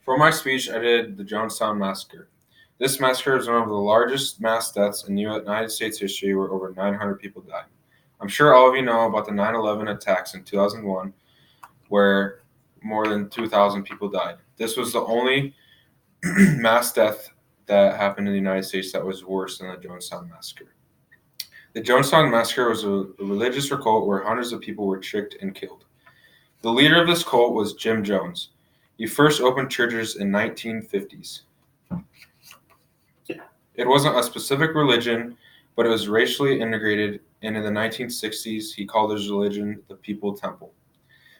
For my speech, I did the Jonestown Massacre. This massacre is one of the largest mass deaths in United States history where over 900 people died. I'm sure all of you know about the 9/11 attacks in 2001 where more than 2,000 people died. This was the only mass death that happened in the United States that was worse than the Jonestown Massacre. The Jonestown Massacre was a religious cult where hundreds of people were tricked and killed. The leader of this cult was Jim Jones. He first opened churches in 1950s. It wasn't a specific religion, but it was racially integrated, and in the 1960s, he called his religion the People Temple.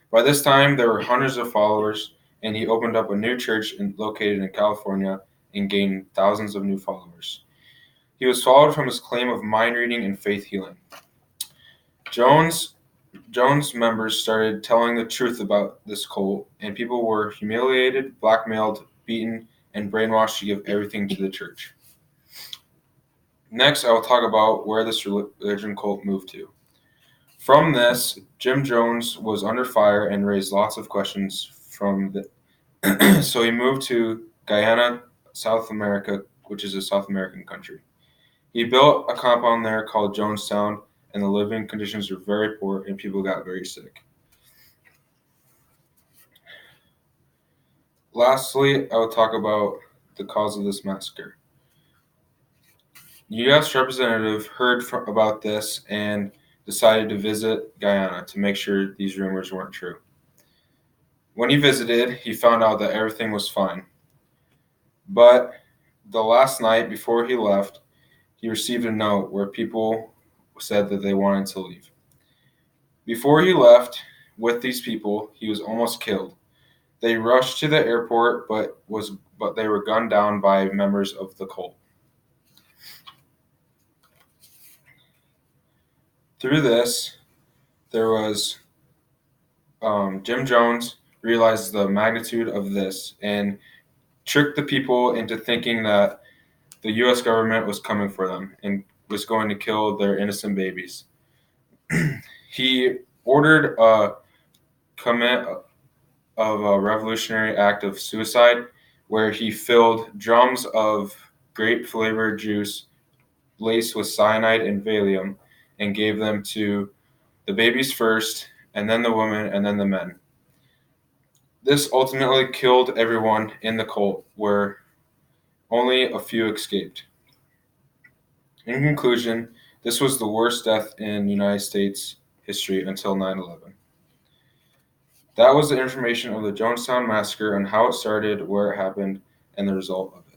By this time, there were hundreds of followers, and he opened up a new church located in California and gained thousands of new followers. He was followed from his claim of mind reading and faith healing. Jones Jones members started telling the truth about this cult, and people were humiliated, blackmailed, beaten, and brainwashed to give everything to the church. Next, I will talk about where this religion cult moved to. From this, Jim Jones was under fire and raised lots of questions from the so he moved to Guyana, South America, which is a South American country. He built a compound there called Jonestown, and the living conditions were very poor and people got very sick. Lastly, I will talk about the cause of this massacre. The U.S. representative heard about this and decided to visit Guyana to make sure these rumors weren't true. When he visited, he found out that everything was fine. But the last night before he left, he received a note where people said that they wanted to leave. Before he left with these people, he was almost killed. They rushed to the airport, but they were gunned down by members of the cult. Through this, there was Jim Jones realized the magnitude of this and tricked the people into thinking that the U.S. government was coming for them and was going to kill their innocent babies. He ordered a commit of a revolutionary act of suicide where he filled drums of grape flavored juice laced with cyanide and Valium and gave them to the babies first, and then the women, and then the men. This ultimately killed everyone in the cult, where only a few escaped. In conclusion, this was the worst death in United States history until 9/11. That was the information of the Jonestown Massacre and how it started, where it happened, and the result of it.